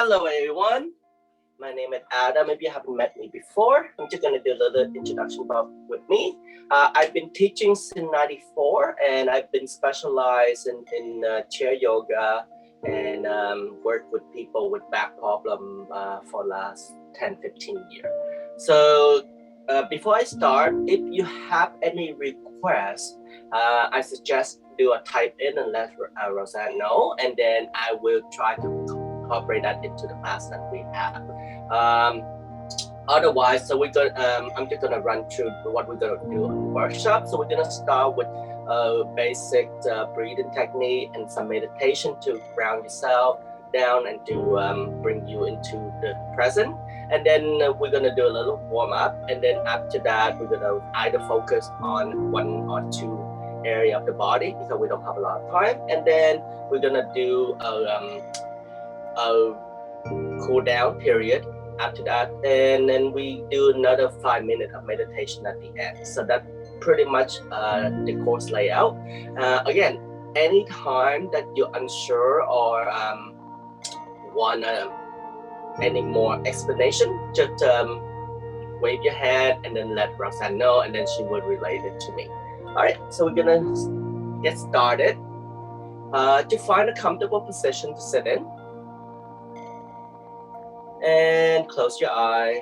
Hello everyone, my name is Adam. If you haven't met me before, I'm just going to do a little introduction about with me. I've been teaching since '94 and I've been specialized in chair yoga and worked with people with back problem for last 10-15 years. So before I start, if you have any requests, I suggest do a type in and let Roseanne know, and then I will try to incorporate that into the class that we have. Otherwise, so we're going. I'm just gonna run through what we're gonna do in the workshop. So we're gonna start with basic breathing technique and some meditation to ground yourself down and to bring you into the present. And then we're gonna do a little warm up. And then after that, we're gonna either focus on one or two area of the body because we don't have a lot of time. And then we're gonna do a cool down period after that, and then we do another 5 minutes of meditation at the end. So that's pretty much the course layout. Again, anytime that you're unsure or want any more explanation, just wave your hand and then let Roxanne know, and then she will relate it to me. All right, so we're gonna get started. To find a comfortable position to sit in, and close your eye.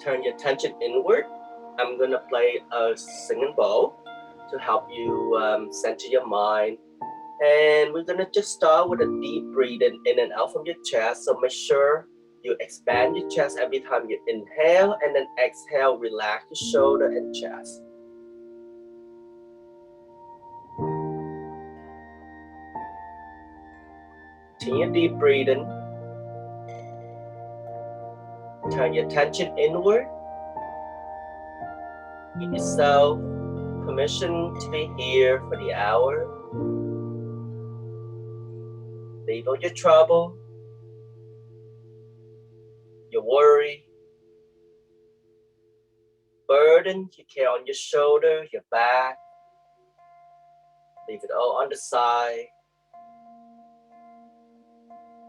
Turn your attention inward. I'm gonna play a singing bowl to help you center your mind. And we're gonna just start with a deep breathing in and out from your chest. So make sure you expand your chest every time you inhale, and then exhale, relax your shoulder and chest. Continue deep breathing. Turn your attention inward. Give yourself permission to be here for the hour. Leave all your trouble, your worry, burden you carry on your shoulder, your back. Leave it all on the side.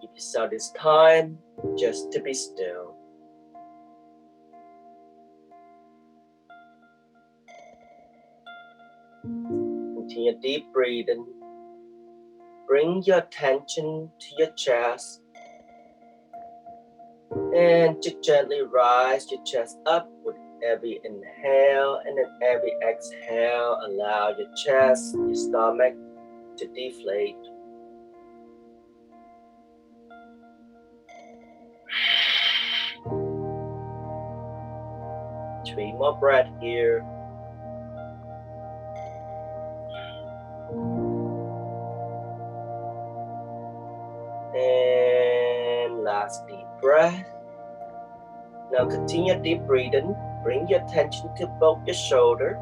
Give yourself this time just to be still. Continue deep breathing. Bring your attention to your chest and just gently rise your chest up with every inhale, and then every exhale, allow your chest, your stomach to deflate. Three more breaths here. And last deep breath. Now continue deep breathing. Bring your attention to both your shoulder.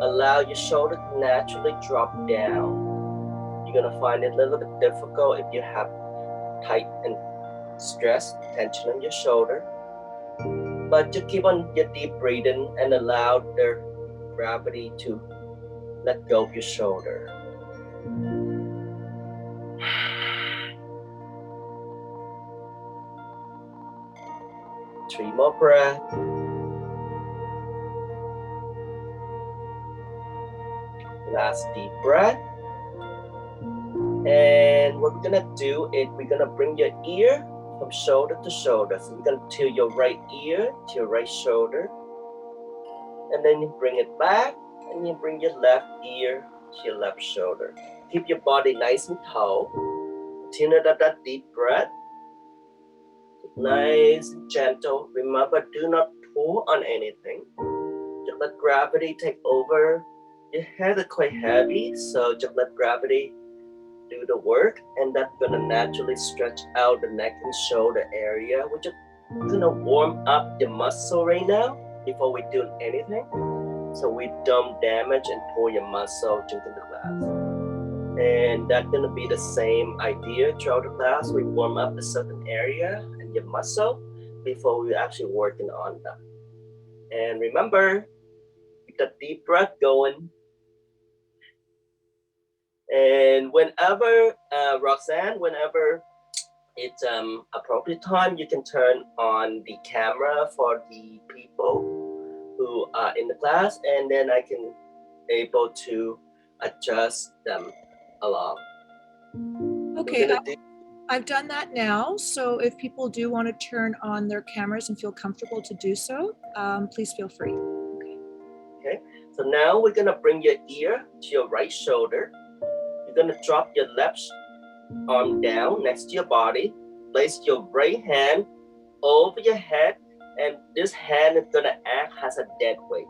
Allow your shoulder to naturally drop down. You're gonna find it a little bit difficult if you have tight and stress, tension on your shoulder. But just keep on your deep breathing and allow the gravity to let go of your shoulder. Three more breaths. Last deep breath. And what we're gonna do is we're gonna bring your ear from shoulder to shoulder. So you're gonna tilt your right ear to your right shoulder. And then you bring it back, and you bring your left ear to your left shoulder. Keep your body nice and tall. Continue that deep breath. Nice and gentle. Remember, do not pull on anything. Just let gravity take over. Your head is quite heavy, so just let gravity do the work, and that's gonna naturally stretch out the neck and shoulder area. We're just gonna warm up your muscle right now before we do anything, so we don't damage and pull your muscle during the class. And that's gonna be the same idea throughout the class. We warm up a certain area and your muscle before we actually working on them. And remember, keep that deep breath going. And whenever, Roxanne, whenever it's appropriate time, you can turn on the camera for the people who are in the class, and then I can able to adjust them along. Okay, I've done that now. So if people do want to turn on their cameras and feel comfortable to do so, please feel free. Okay, so now we're gonna bring your ear to your right shoulder. You're gonna drop your left arm down next to your body. Place your right hand over your head, and this hand is gonna act as a dead weight.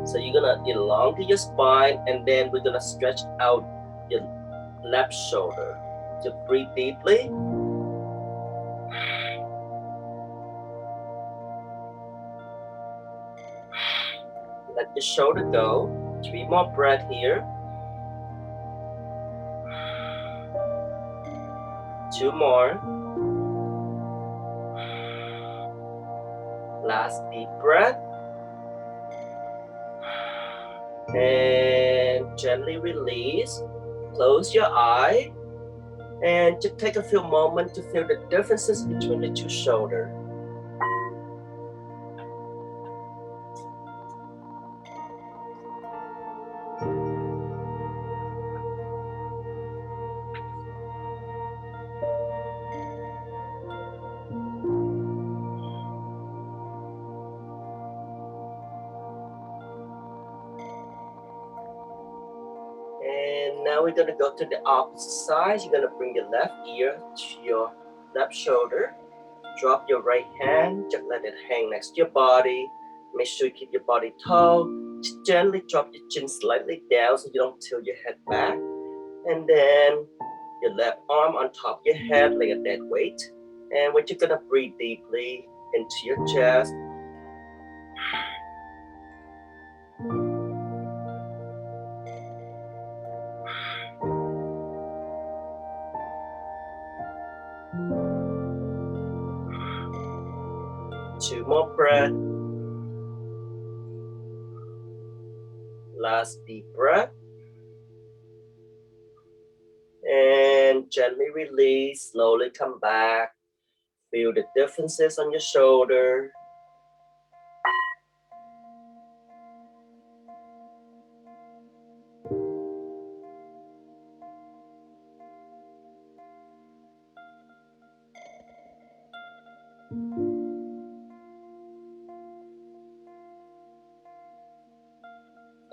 So you're gonna elongate your spine, and then we're gonna stretch out your left shoulder. So breathe deeply. Let your shoulder go. 3 more breaths here. 2 more. Last deep breath. And gently release. Close your eye. And just take a few moments to feel the differences between the two shoulders. And now we're going to go to the opposite side. You're going to bring your left ear to your left shoulder. Drop your right hand. Just let it hang next to your body. Make sure you keep your body tall. Just gently drop your chin slightly down so you don't tilt your head back. And then your left arm on top of your head like a dead weight. And we're just going to breathe deeply into your chest. Two more breaths. Last deep breath. And gently release, slowly come back. Feel the differences on your shoulder.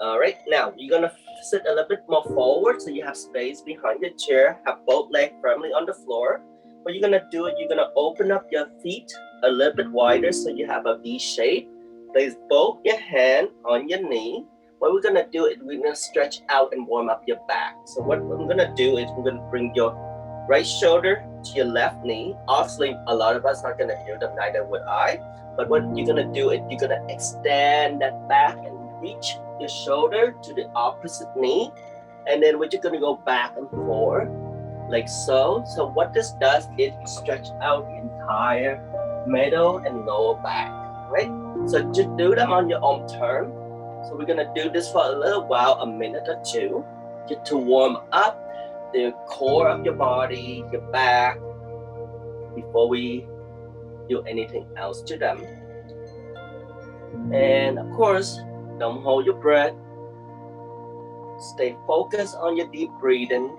All right, now you're gonna sit a little bit more forward so you have space behind your chair. Have both legs firmly on the floor. What you're gonna do is you're gonna open up your feet a little bit wider so you have a V shape. Place both your hands on your knee. What we're gonna do is we're gonna stretch out and warm up your back. So what I'm gonna do is we're gonna bring your right shoulder to your left knee. Obviously, a lot of us are gonna do them, neither would I. But what you're gonna do is you're gonna extend that back and reach your shoulder to the opposite knee, and then we're just going to go back and forth like so. So what this does is stretch out the entire middle and lower back, right? So just do them on your own term. So we're going to do this for a little while, a minute or two, just to warm up the core of your body, your back, before we do anything else to them. And of course, don't hold your breath. Stay focused on your deep breathing.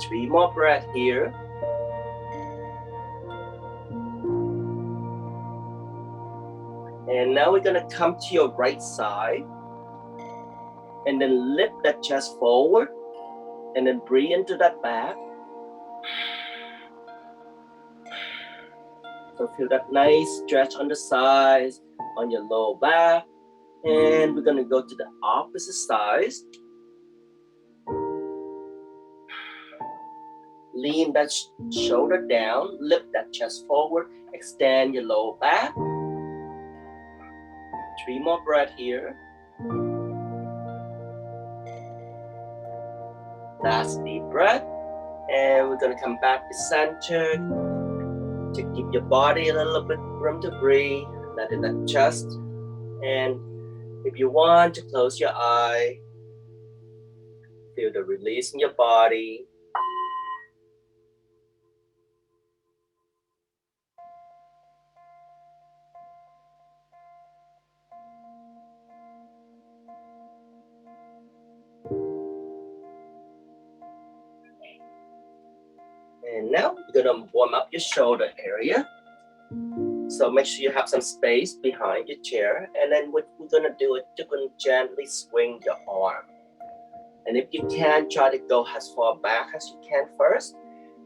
Three more breaths here. And now we're gonna come to your right side. And then lift that chest forward. And then breathe into that back. So feel that nice stretch on the sides, on your lower back. And we're gonna go to the opposite side. Lean that shoulder down, lift that chest forward, extend your lower back. 3 more breaths here. Last deep breath. And we're gonna come back to center. To keep your body a little bit room to breathe, let it adjust. And if you want to close your eye, feel the release in your body. And now you're gonna warm up your shoulder area. So make sure you have some space behind your chair. And then what we're gonna do is you're gonna gently swing your arm. And if you can, try to go as far back as you can first.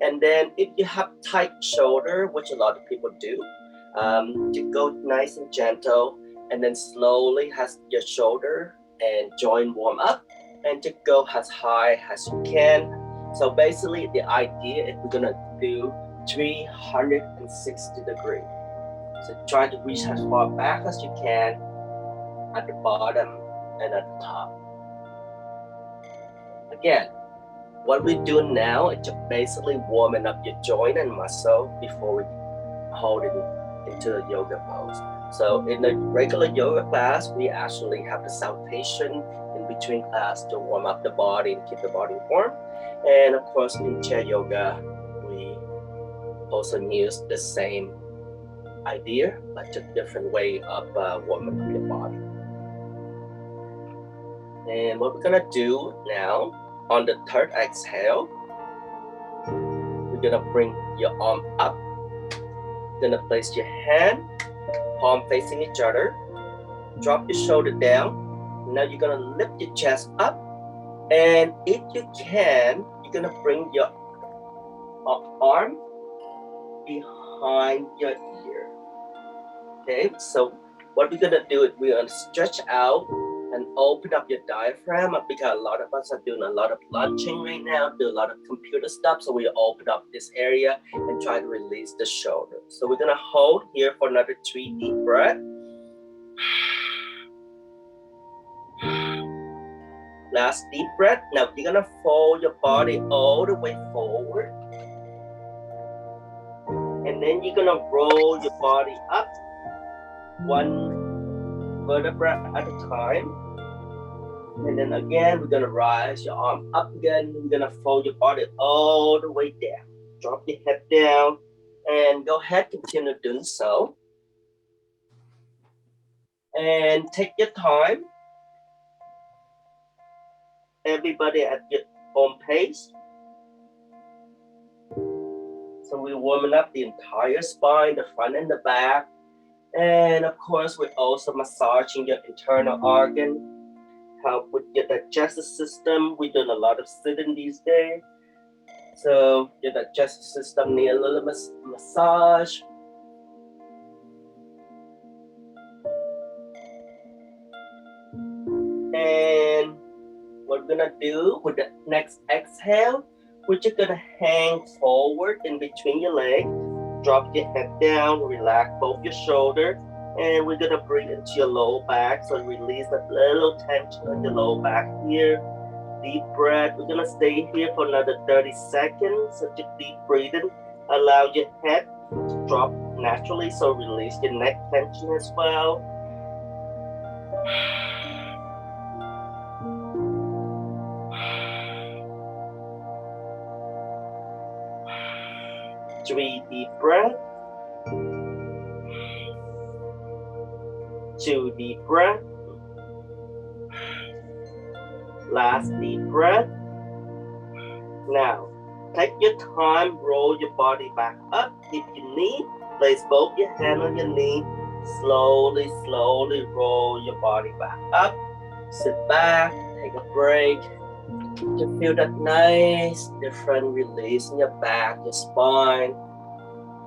And then if you have tight shoulder, which a lot of people do, you go nice and gentle, and then slowly has your shoulder and joint warm up, and to go as high as you can. So basically the idea is we're gonna do 360 degrees. So try to reach as far back as you can at the bottom and at the top. Again, what we do now is just basically warming up your joint and muscle before we hold it into the yoga pose. So in the regular yoga class, we actually have the salutation in between class to warm up the body and keep the body warm. And of course, in chair yoga, we also use the same idea, but just different way of warming up your body. And what we're gonna do now, on the third exhale, we're gonna bring your arm up. You're gonna place your hand, palm facing each other. Drop your shoulder down. Now you're gonna lift your chest up. And if you can, you're gonna bring your arm behind your ear. Okay, so what we're gonna do is we're gonna stretch out and open up your diaphragm, because a lot of us are doing a lot of lunching right now, do a lot of computer stuff. So we open up this area and try to release the shoulder. So we're gonna hold here for another 3 deep breaths. Last deep breath. Now you're gonna fold your body all the way forward. And then you're gonna roll your body up, one vertebra at a time. And then again, we're gonna rise your arm up again. We're gonna fold your body all the way down. Drop your head down and go ahead, continue doing so. And take your time. Everybody at your own pace. So we're warming up the entire spine, the front and the back. And of course, we're also massaging your internal organ. Help with your digestive system. We're doing a lot of sitting these days. So your digestive system needs a little massage. And what we're gonna do with the next exhale, we're just gonna hang forward in between your legs. Drop your head down, relax both your shoulders. And we're gonna breathe into your lower back. So release that little tension on your lower back here. Deep breath. We're gonna stay here for another 30 seconds. So just deep breathing. Allow your head to drop naturally. So release your neck tension as well. Three deep breaths. 2 deep breaths. Last deep breath. Now, take your time, roll your body back up. If you need, place both your hands on your knee. Slowly, slowly roll your body back up. Sit back, take a break. You feel that nice, different release in your back, your spine.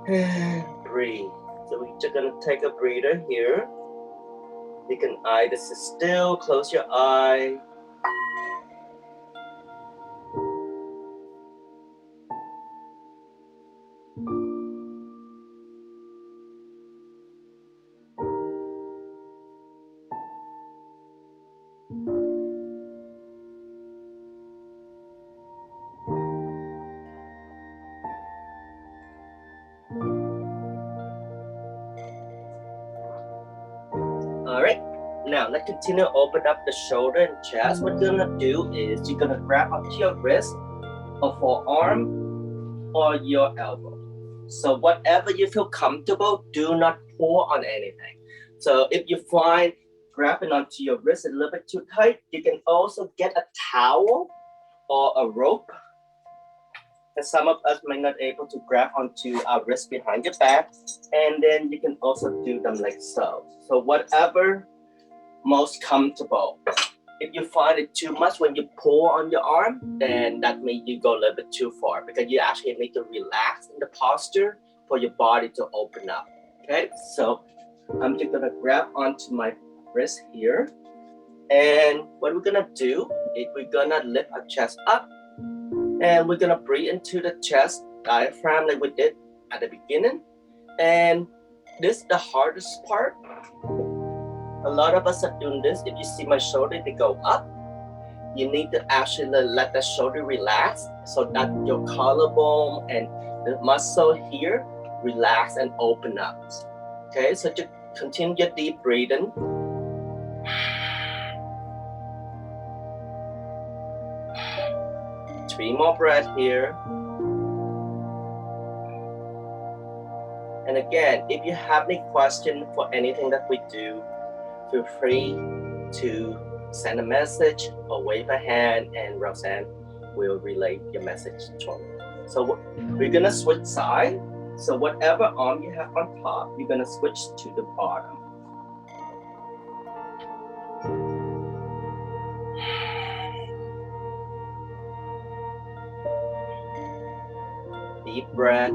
And breathe. So we're just gonna take a breather here. You can either sit still, close your eye. All right. Now let's continue to open up the shoulder and chest. What you're gonna do is you're gonna grab onto your wrist or forearm or your elbow. So whatever you feel comfortable, do not pull on anything. So if you find grabbing onto your wrist a little bit too tight, you can also get a towel or a rope. And some of us might not able to grab onto our wrist behind your back. And then you can also do them like so. So whatever most comfortable. If you find it too much when you pull on your arm, then that means you go a little bit too far because you actually need to relax in the posture for your body to open up. Okay, so I'm just gonna grab onto my wrist here. And what we're gonna do is we're gonna lift our chest up and we're gonna breathe into the chest diaphragm like we did at the beginning. And this is the hardest part. A lot of us are doing this. If you see my shoulder, they go up. You need to actually let the shoulder relax so that your collarbone and the muscle here relax and open up. Okay, so just continue your deep breathing. Three more breaths here. And again, if you have any question for anything that we do, feel free to send a message or wave a hand and Roseanne will relay your message to me. So we're gonna switch side. So whatever arm you have on top, you're gonna switch to the bottom. Deep breath.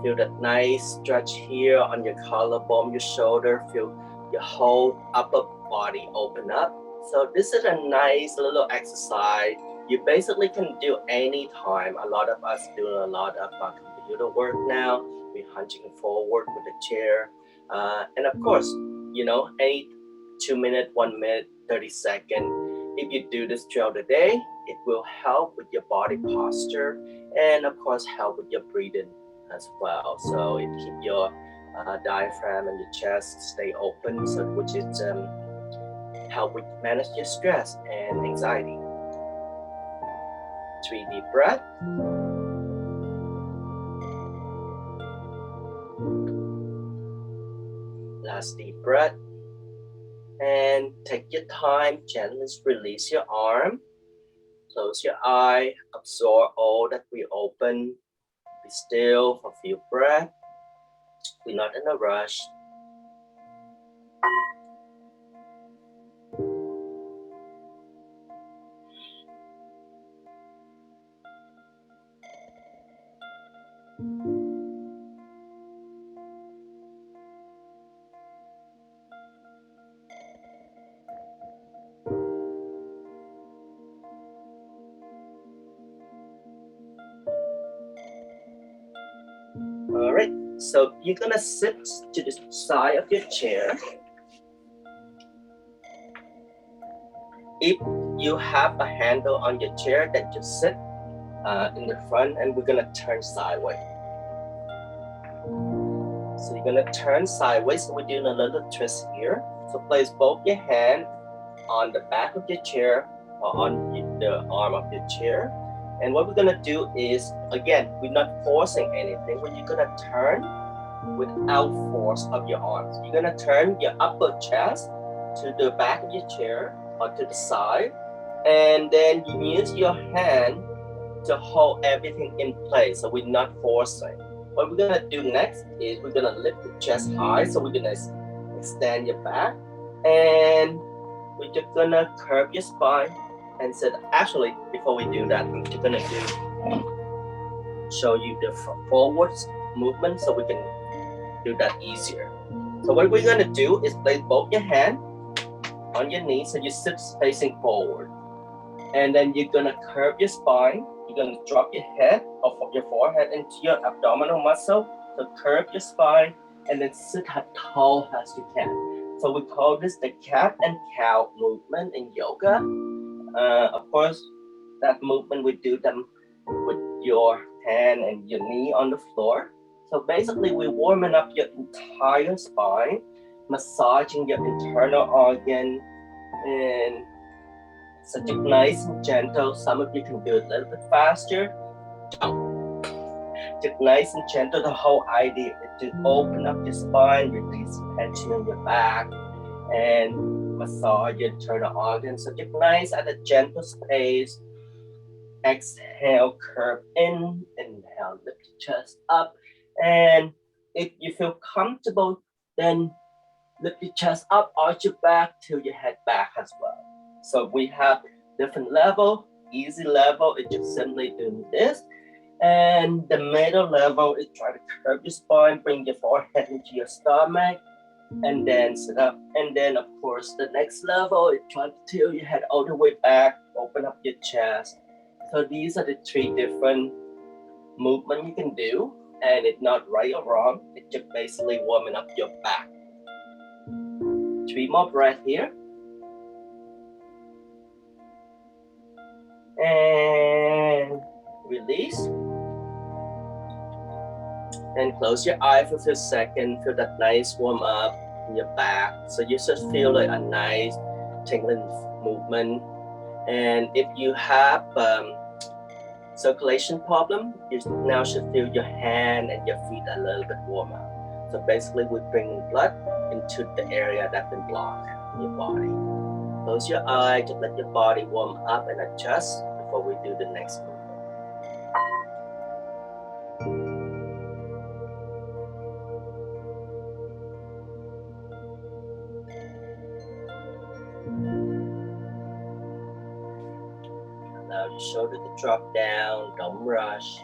Feel that nice stretch here on your collarbone, your shoulder. Feel your whole upper body open up. So this is a nice little exercise. You basically can do any time. A lot of us do a lot of computer work now. We're hunching forward with the chair. And of course, you know, 2 minutes, 1 minute, 30 seconds. If you do this throughout the day, it will help with your body posture and of course help with your breathing as well. So it keep your diaphragm and your chest stay open, so which is help with manage your stress and anxiety. 3 deep breaths. Last deep breath. And take your time, gently release your arm. Close your eye, absorb all that we open. Be still for a few breaths. We're not in a rush. All right, so you're gonna sit to the side of your chair. If you have a handle on your chair, then just sit in the front and we're gonna turn sideways. So you're gonna turn sideways, so we're doing a little twist here. So place both your hands on the back of your chair or on the arm of your chair. And what we're gonna do is, again, we're not forcing anything, but you're gonna turn without force of your arms. You're gonna turn your upper chest to the back of your chair or to the side, and then you use your hand to hold everything in place, so we're not forcing. What we're gonna do next is we're gonna lift the chest high, so we're gonna extend your back, and we're just gonna curve your spine and sit. Actually, before we do that, I'm just gonna show you the forwards movement so we can do that easier. So what we're gonna do is place both your hands on your knees so you sit facing forward. And then you're gonna curve your spine. You're gonna drop your head or your forehead into your abdominal muscle. So curve your spine and then sit as tall as you can. So we call this the cat and cow movement in yoga. Of course, that movement we do them with your hand and your knee on the floor. So basically we're warming up your entire spine massaging your internal organ, and such a nice and gentle. Some of you can do it a little bit faster. Just nice and gentle. The whole idea is to open up your spine, release tension in your back, and massage your internal organs. So just nice at a gentle pace. Exhale, curve in. Inhale, lift your chest up. And if you feel comfortable, then lift your chest up, arch your back, tilt your head back as well. So we have different level. Easy level is just simply doing this. And the middle level is try to curve your spine, bring your forehead into your stomach, and then sit up. And then, of course, the next level is try to tilt your head all the way back, open up your chest. So these are the three different movements you can do, and it's not right or wrong. It's just basically warming up your back. 3 more breaths here. And release. And close your eye for a few seconds. Feel that nice warm up in your back. So you just feel like a nice tingling movement. And if you have circulation problem, you now should feel your hand and your feet a little bit warmer. So basically we bring blood into the area that's been blocked in your body. Close your eye, just let your body warm up and adjust before we do the next movement. Allow your shoulder to drop down, don't rush.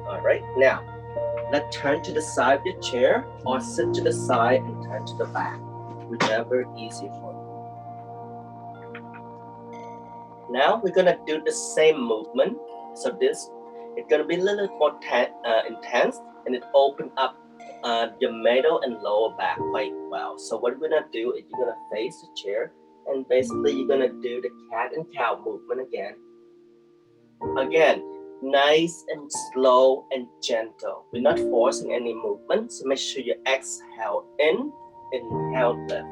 All right, now let's turn to the side of your chair or sit to the side and turn to the back, whichever is easy for you. Now we're gonna do the same movement. So this is gonna be a little more intense, and it opens up your middle and lower back quite well. So what we're gonna do is you're gonna face the chair, and basically you're gonna do the cat and cow movement again. Again, nice and slow and gentle. We're not forcing any movement, so make sure you exhale in, inhale lift.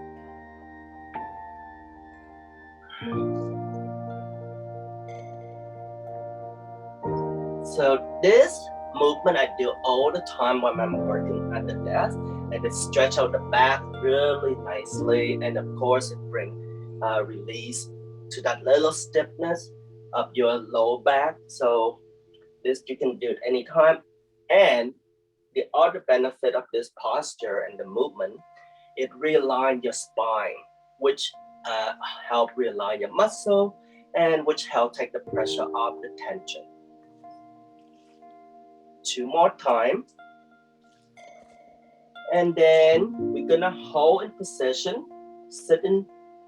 So this movement I do all the time when I'm working at the desk, and it stretch out the back really nicely, and of course it brings release to that little stiffness of your lower back. So this you can do it anytime. And the other benefit of this posture and the movement, it realigns your spine, which help realign your muscle, and which help take the pressure off the tension. 2 more times. And then we're gonna hold in position, sitting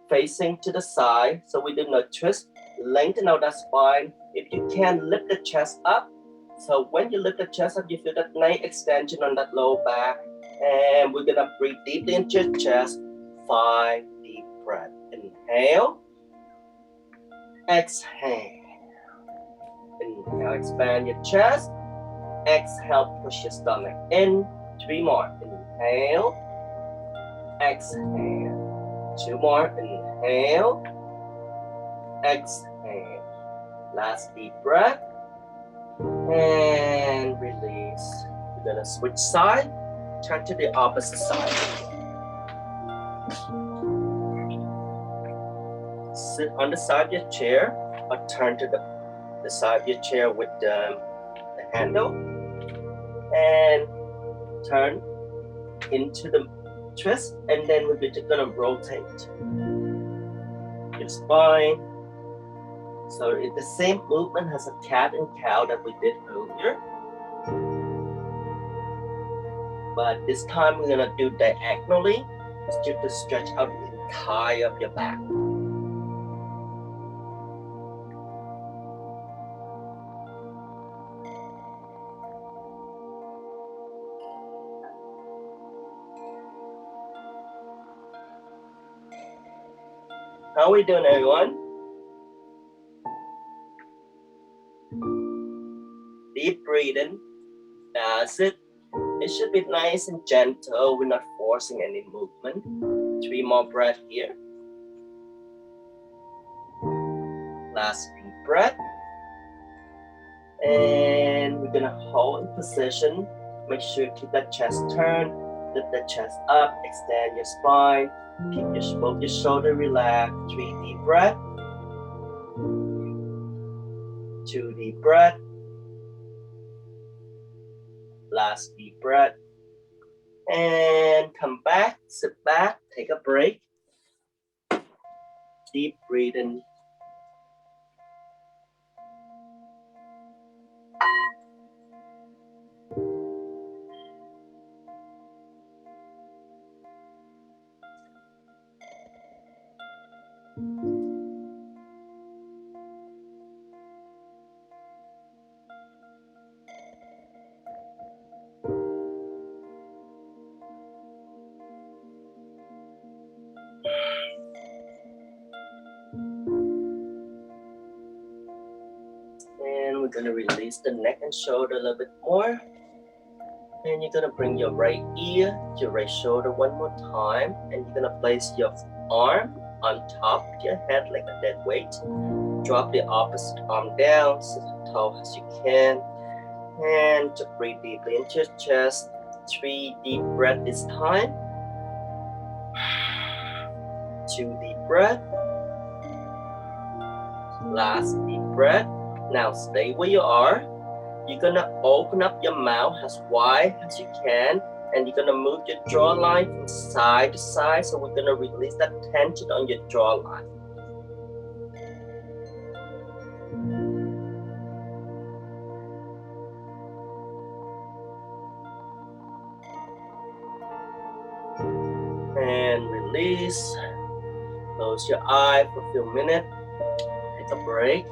facing to the side, so we do not twist, lengthen out that spine. If you can, lift the chest up. So when you lift the chest up, you feel that nice extension on that lower back. And we're gonna breathe deeply into your chest. 5 deep breaths. Inhale. Exhale. Inhale, expand your chest. Exhale, push your stomach in. 3 more. Inhale. Exhale. 2 more. Inhale. Exhale. Last deep breath. And release. We're gonna switch side. Turn to the opposite side. Sit on the side of your chair, or turn to the side of your chair with the handle, and turn into the twist, and then we're just gonna rotate your spine. So it's the same movement as a cat and cow that we did earlier, but this time we're gonna do diagonally, just to stretch out the entire of your back. How are we doing, everyone? Deep breathing, That's it. It should be nice and gentle. We're not forcing any movement. 3 more breaths here. Last deep breath. And we're gonna hold in position. Make sure you keep that chest turned. Lift the chest up. Extend your spine. Keep both your shoulder relaxed. 3 deep breath. 2 deep breath. Last deep breath. And come back. Sit back. Take a break. Deep breathing. And we're gonna release the neck and shoulder a little bit more. And you're gonna bring your right ear to your right shoulder one more time. And you're gonna place your arm on top of your head like a dead weight. Drop the opposite arm down, sit as tall as you can. And to breathe deeply into your chest. 3 deep breaths this time. 2 deep breaths. Last deep breath. Now stay where you are. You're gonna open up your mouth as wide as you can, and you're gonna move your jawline from side to side. So we're gonna release that tension on your jawline. And release. Close your eye for a few minutes. Take a break.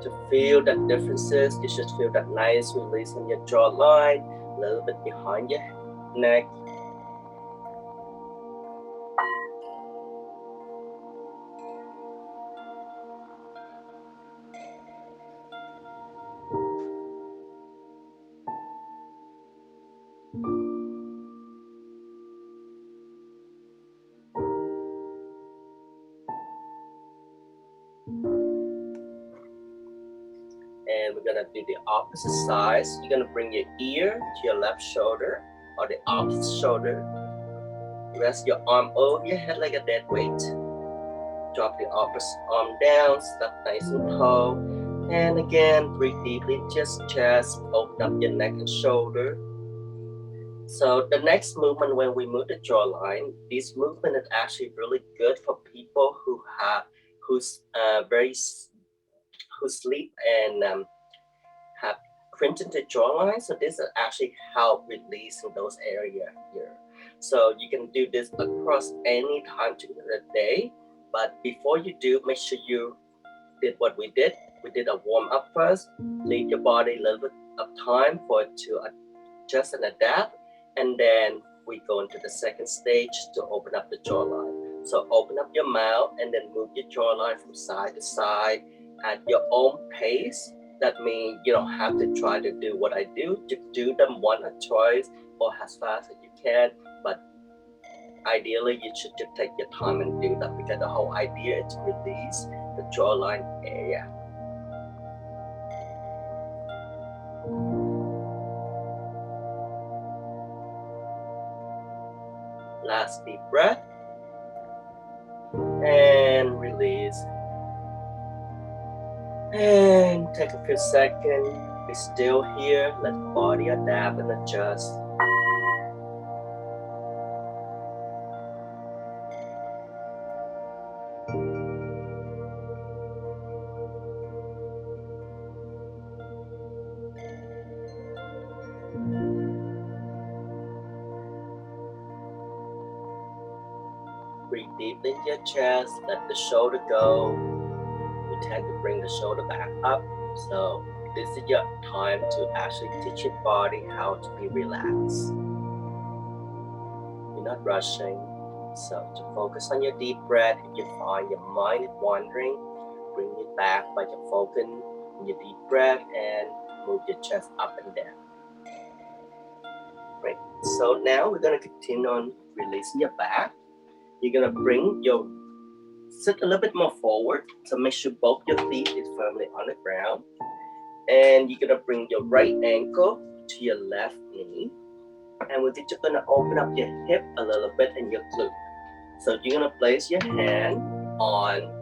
To feel that differences, you should feel that nice release in your jawline, a little bit behind your neck. And we're gonna do the opposite side. So you're gonna bring your ear to your left shoulder or the opposite shoulder. Rest your arm over your head like a dead weight. Drop the opposite arm down, step nice and tall. And again, breathe deeply into your chest, open up your neck and shoulder. So the next movement, when we move the jawline, this movement is actually really good for people who sleep and have crimson the jawline. So this will actually help releasing those areas here. So you can do this across any time during the day. But before you do, make sure you did what we did. We did a warm up first. Leave your body a little bit of time for it to adjust and adapt. And then we go into the second stage to open up the jawline. So open up your mouth and then move your jawline from side to side at your own pace. That means you don't have to try to do what I do. Just do them one or twice or as fast as you can. But ideally, you should just take your time and do that, because the whole idea is to release the jawline area. Last deep breath. And release. And take a few seconds. Be still here. Let the body adapt and adjust. Breathe deeply into your chest. Let the shoulder go. We tend to bring the shoulder back up. So this is your time to actually teach your body how to be relaxed. You're not rushing. So to focus on your deep breath. If you find your mind is wandering, bring it back by your focus on your deep breath and move your chest up and down. So now we're gonna continue on releasing your back. You're gonna sit a little bit more forward. So make sure both your feet is firmly on the ground. And you're gonna bring your right ankle to your left knee. And we're just gonna open up your hip a little bit and your glute. So you're gonna place your hand on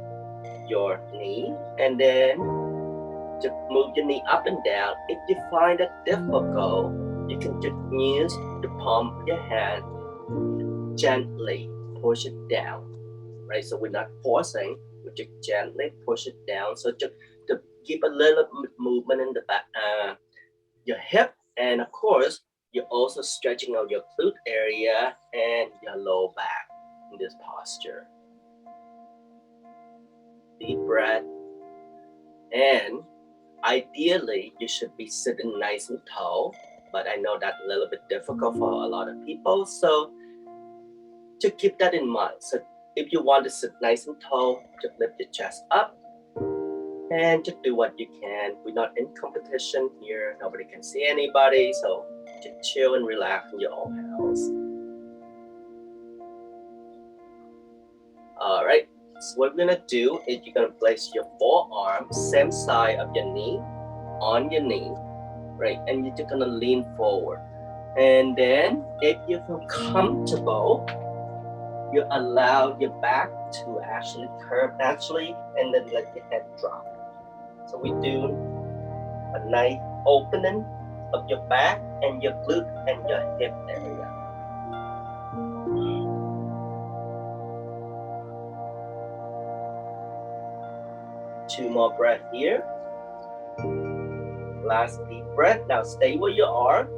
your knee and then just move your knee up and down. If you find it difficult, you can just use the palm of your hand, gently push it down, right? So we're not forcing, we just gently push it down. So just to keep a little movement in the back, your hip, and of course, you're also stretching out your glute area and your low back in this posture. Deep breath. And ideally, you should be sitting nice and tall, but I know that's a little bit difficult for a lot of people. So to keep that in mind. So if you want to sit nice and tall, just lift your chest up and just do what you can. We're not in competition here. Nobody can see anybody. So just chill and relax in your own house. All right. So what we're gonna do is you're gonna place your forearms same side of your knee on your knee, right? And you're just gonna lean forward. And then if you feel comfortable, you allow your back to actually curve naturally and then let your head drop. So we do a nice opening of your back and your glute and your hip area. Two more breaths here. Last deep breath. Now stay where you are.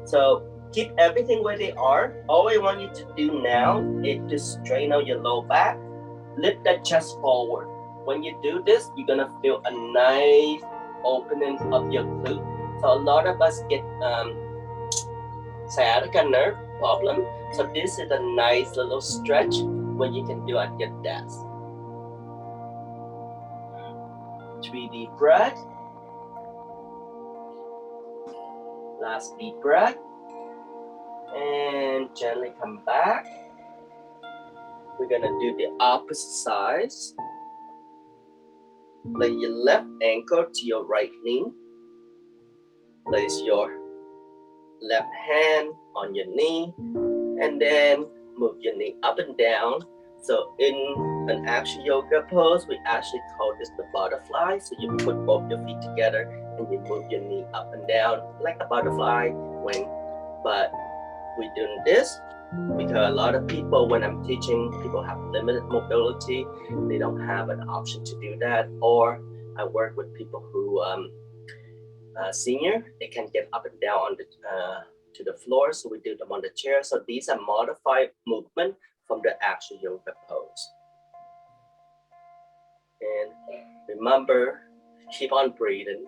So keep everything where they are. All I want you to do now is to straighten out your low back. Lift that chest forward. When you do this, you're gonna feel a nice opening of your glute. So a lot of us get sciatica nerve problem. So this is a nice little stretch when you can do at your desk. 3 deep breaths. Last deep breath. And gently come back. We're gonna do the opposite sides. Lay your left ankle to your right knee. Place your left hand on your knee. And then move your knee up and down. So in an actual yoga pose, we actually call this the butterfly. So you put both your feet together and you move your knee up and down like a butterfly wing. But we're doing this because a lot of people, when I'm teaching, people have limited mobility. They don't have an option to do that. Or I work with people who senior, they can get up and down on the to the floor, so we do them on the chair. So these are modified movement from the actual yoga pose. And remember, keep on breathing.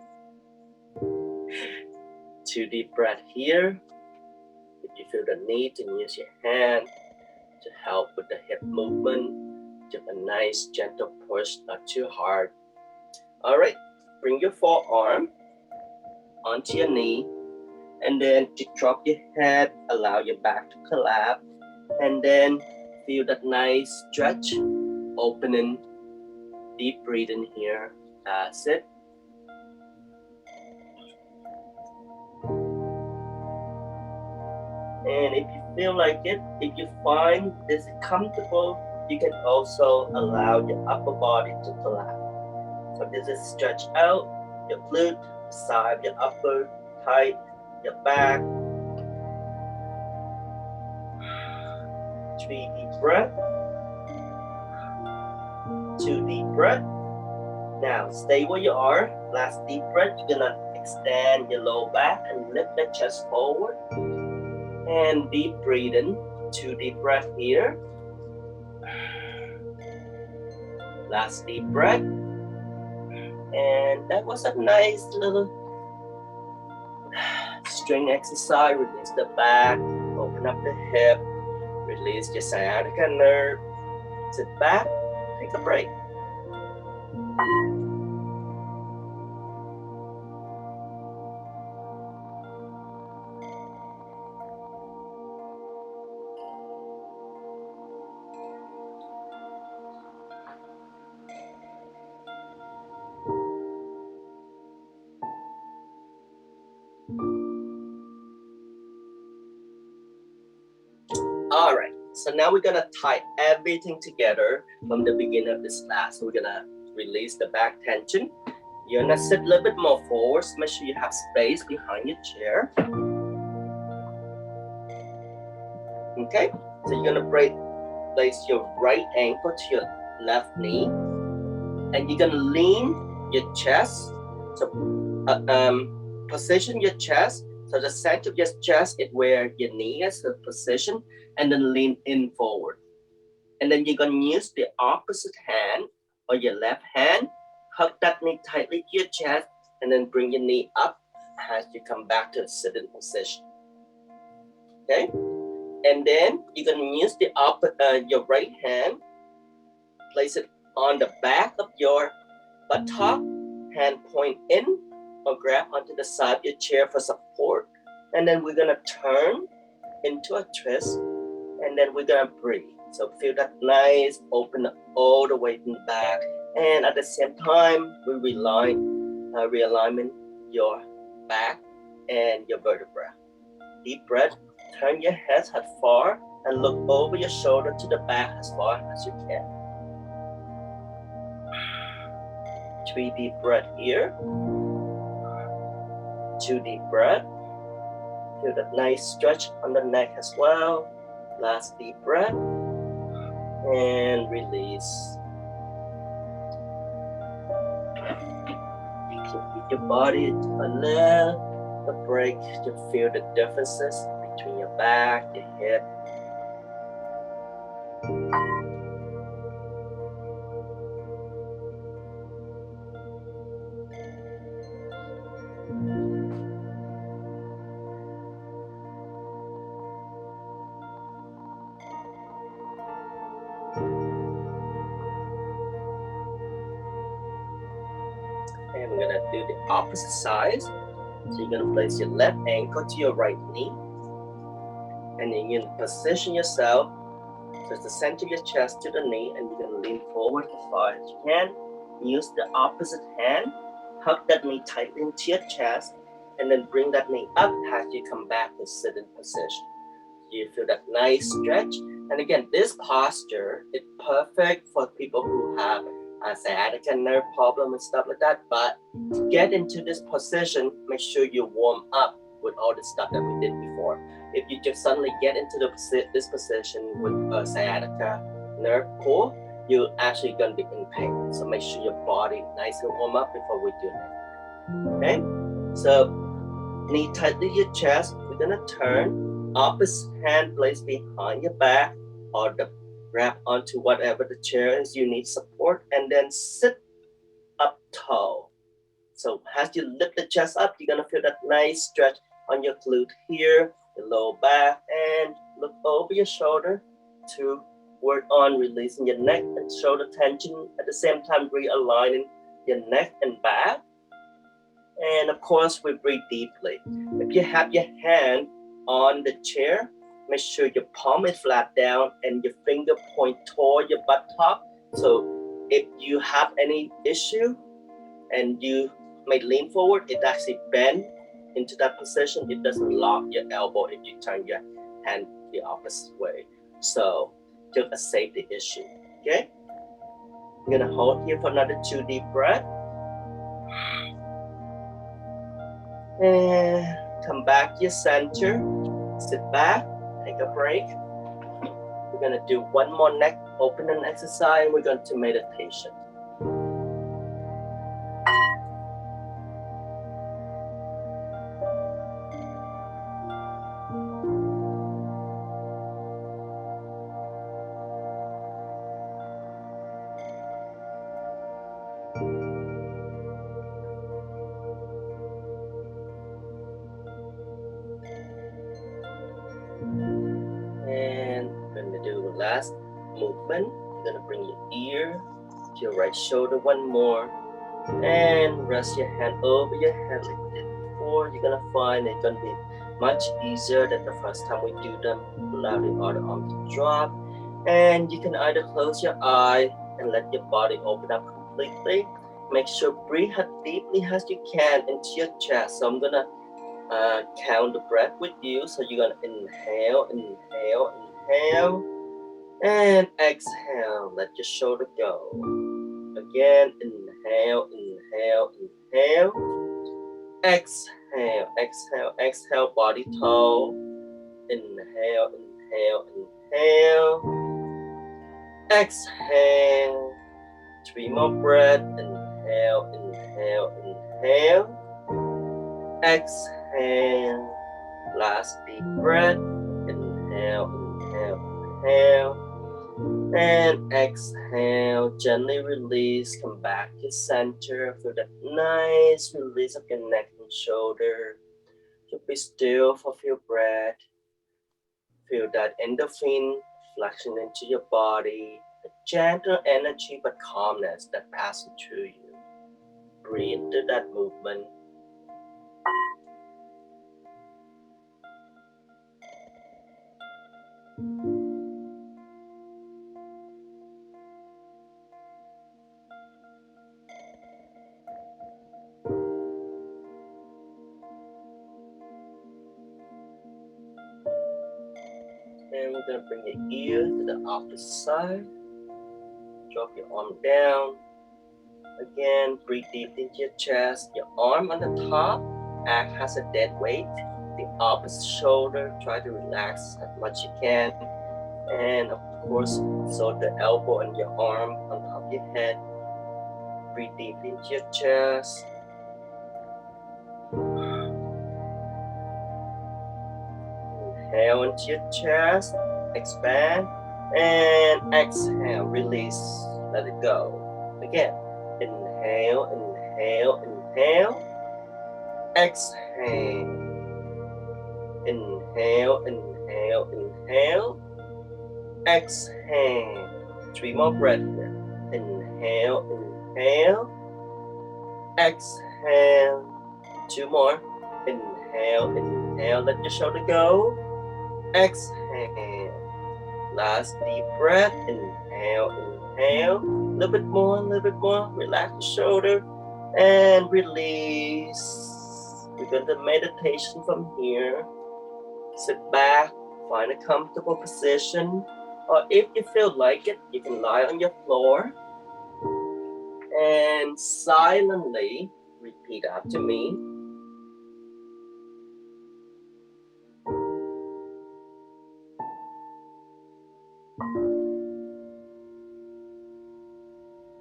2 deep breaths here. If you feel the need to use your hand to help with the hip movement, just a nice gentle push, not too hard. All right, bring your forearm onto your knee. And then just drop your head, allow your back to collapse, and then feel that nice stretch, opening, deep breathing here. That's it. And if you feel like it, if you find this comfortable, you can also allow your upper body to collapse. So this is stretch out, your glute, side, your upper, tight, your back. 3 deep breath. 2 deep breath. Now stay where you are. Last deep breath. You're gonna extend your low back and lift the chest forward. And deep breathing. 2 deep breath here. Last deep breath. And that was a nice little string exercise. Release the back, open up the hip, release your sciatica nerve. Sit back, take a break. So now we're gonna tie everything together from the beginning of this class. We're gonna release the back tension. You're gonna sit a little bit more forward. So make sure you have space behind your chair. Okay, so you're gonna place your right ankle to your left knee, and you're gonna lean your chest. So position your chest. So the center of your chest is where your knee is, the position, and then lean in forward. And then you're gonna use the opposite hand or your left hand, hug that knee tightly to your chest, and then bring your knee up as you come back to the sitting position. Okay? And then you're gonna use the your right hand, place it on the back of your buttock, hand point in, or grab onto the side of your chair for support. And then we're gonna turn into a twist, and then we're gonna breathe. So feel that nice, open all the way in the back. And at the same time, we realignment your back and your vertebra. Deep breath, turn your head as far and look over your shoulder to the back as far as you can. 3 deep breaths here. 2 deep breaths. Feel that nice stretch on the neck as well. Last deep breath. And release. Give your body a little break to feel the differences between your back, your hip. And we're gonna do the opposite side. So you're gonna place your left ankle to your right knee. And then you're gonna position yourself so it's the center of your chest to the knee, and you're gonna lean forward as far as you can. Use the opposite hand, hug that knee tightly into your chest, and then bring that knee up as you come back to sitting position. You feel that nice stretch. And again, this posture is perfect for people who have a sciatica nerve problem and stuff like that. But to get into this position, make sure you warm up with all the stuff that we did before. If you just suddenly get into this position with a sciatica nerve pull, you're actually going to be in pain. So make sure your body nice and warm up before we do that. Okay? So knee tightly your chest. We're going to turn. Opposite hand placed behind your back, or grab onto whatever the chair is you need support, and then sit up tall. So as you lift the chest up, you're gonna feel that nice stretch on your glute here, your lower back, and look over your shoulder to work on releasing your neck and shoulder tension. At the same time, realigning your neck and back. And of course, we breathe deeply. If you have your hand on the chair, make sure your palm is flat down and your finger point toward your buttock. So if you have any issue and you may lean forward, it actually bends into that position. It doesn't lock your elbow if you turn your hand the opposite way. So just a safety issue, okay? I'm gonna hold here for another 2 deep breaths. And come back to your center. Sit back, take a break. We're gonna do one more neck opening exercise. We're going to meditation. And we're gonna do the last movement. You're gonna bring your ear to your right shoulder one more, and rest your hand over your head like we did before. You're gonna find it's gonna be much easier than the first time we do them. Allow the other arm to drop, and you can either close your eye and let your body open up completely. Make sure breathe as deeply as you can into your chest. So I'm gonna count the breath with you. So you're gonna inhale, inhale, inhale. And exhale, let your shoulder go. Again, inhale, inhale, inhale. Exhale, exhale, exhale, body toe. Inhale, inhale, inhale. Exhale. 3 more breaths. Inhale, inhale, inhale. Exhale. Last deep breath. Inhale, inhale, inhale. And exhale. Gently release. Come back to center. Feel that nice release of your neck and shoulder. So be still for a few breaths. Feel that endorphin flushing into your body. A gentle energy but calmness that passes through you. Breathe into that movement. And we're going to bring your ear to the opposite side. Drop your arm down. Again, breathe deep into your chest. Your arm on the top act as a dead weight. The opposite shoulder, try to relax as much as you can. And of course, so the elbow and your arm on top of your head. Breathe deep into your chest. Inhale into your chest, expand, and exhale, release, let it go. Again, inhale, inhale, inhale, exhale, inhale, inhale, inhale, exhale. 3 more breaths here. Inhale, inhale, exhale. 2 more. Inhale, inhale, let your shoulder go. Exhale. Last deep breath. Inhale, inhale. A little bit more, a little bit more. Relax the shoulder and release. We're going to meditation from here. Sit back, find a comfortable position, or if you feel like it, you can lie on your floor and silently repeat after me.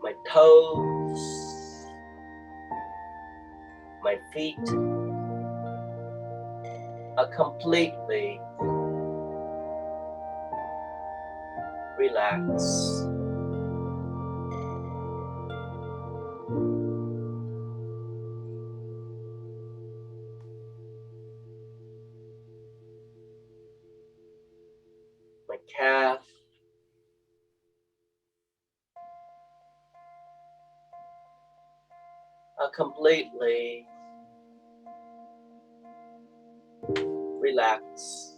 My toes, my feet are completely relaxed. My calf are completely relaxed.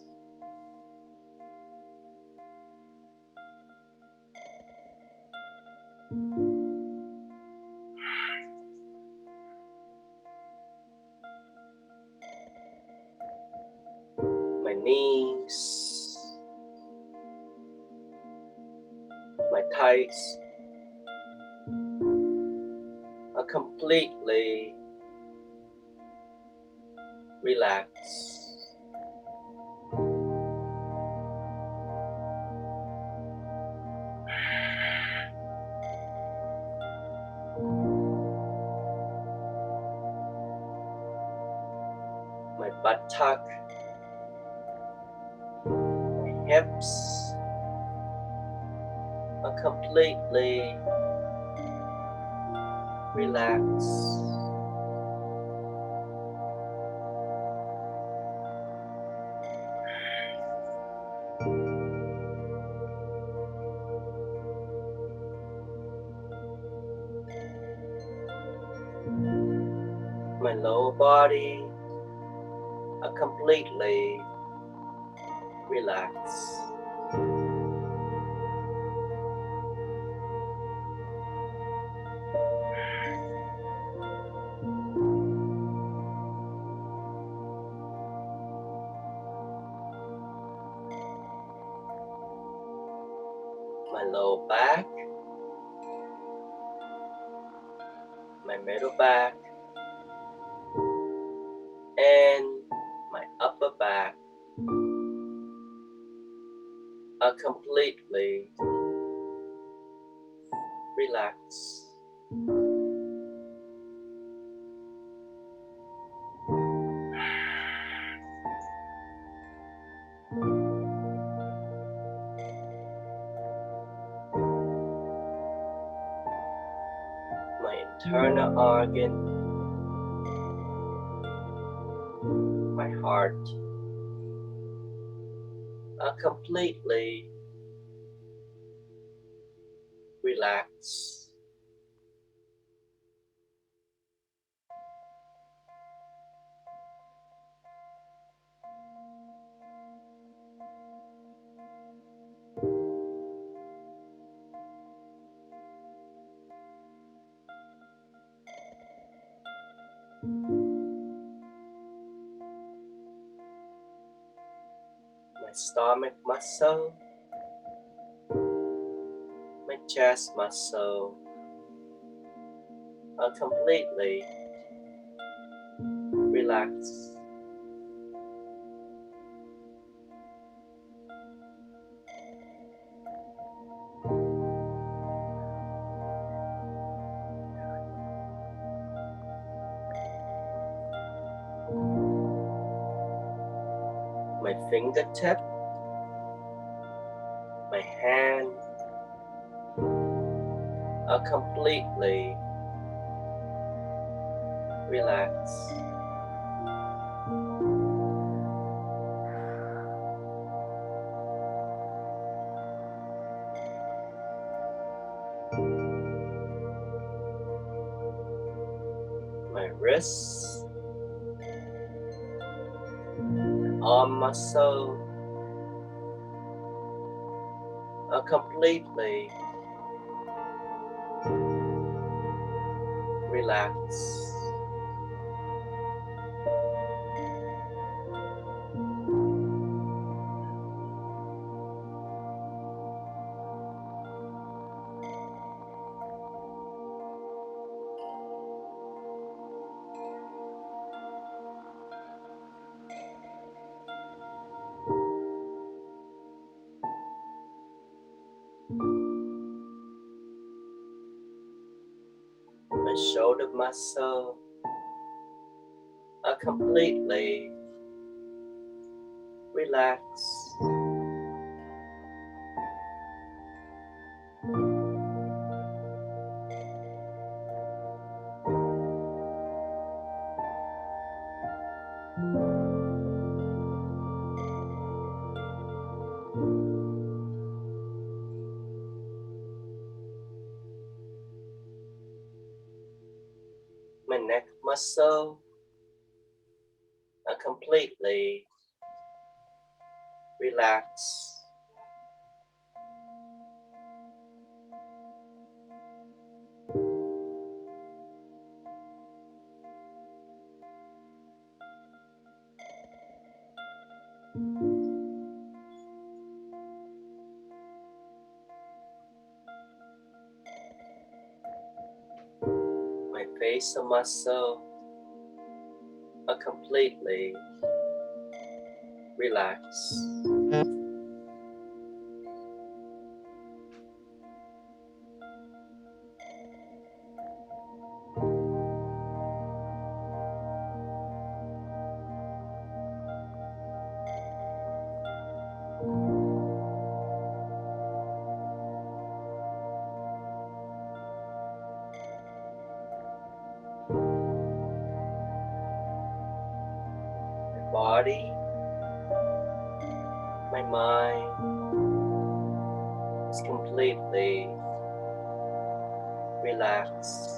My knees, my thighs are completely relaxed. My buttock, my hips are completely relaxed. My lower body are completely relaxed. lower back, my middle back, and my upper back are completely relaxed. My internal organ, my heart are completely relaxed. My stomach muscle, my chest muscle are completely relaxed. My fingertip, my hand are completely relaxed. My wrists, arm muscle are completely relaxed. My shoulder muscle are completely relaxed. My neck muscle are completely relaxed. My facial muscle are completely relaxed. My body, my mind is completely relaxed.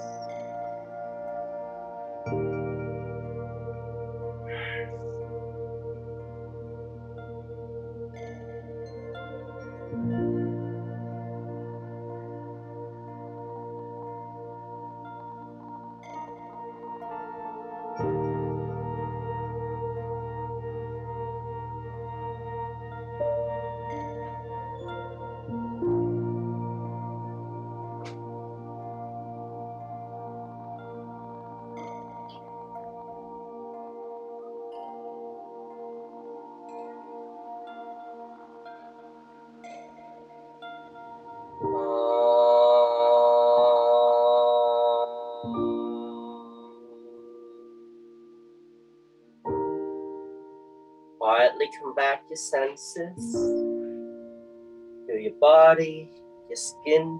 quietly come back your senses. Feel your body, your skin.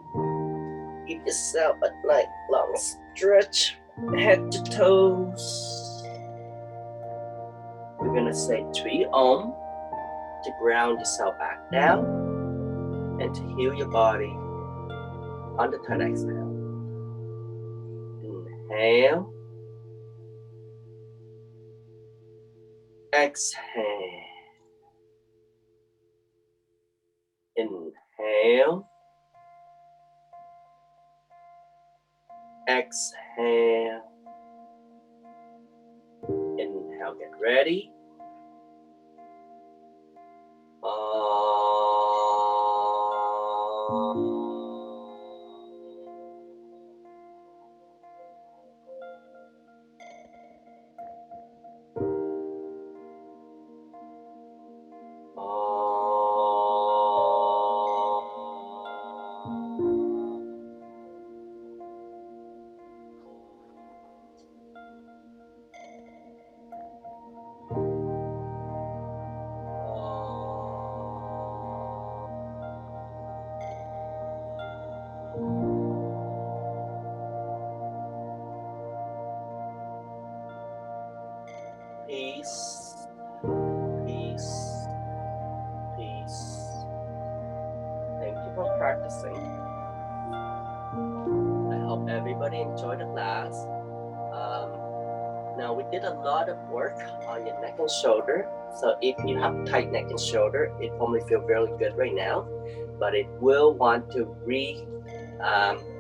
Give yourself a nice long stretch, head to toes. We're gonna say 3 Om to ground yourself back down and to heal your body on the third exhale. Inhale. Exhale. Inhale. Exhale. Inhale, get ready. Peace, peace, peace. Thank you for practicing. I hope everybody enjoyed the class. Now we did a lot of work on your neck and shoulder. So if you have tight neck and shoulder, it probably feels really good right now, but it will want to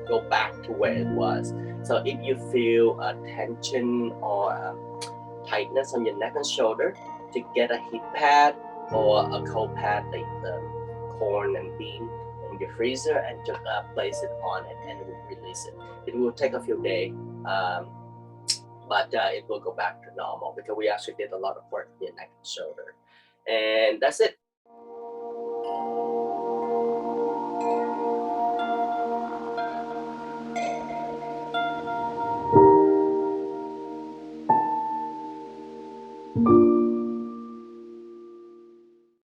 go back to where it was. So if you feel a tension or tightness on your neck and shoulder, to get a heat pad or a cold pad like the corn and bean in your freezer and just place it on it and release it. It will take a few days, but it will go back to normal because we actually did a lot of work in your neck and shoulder. And that's it.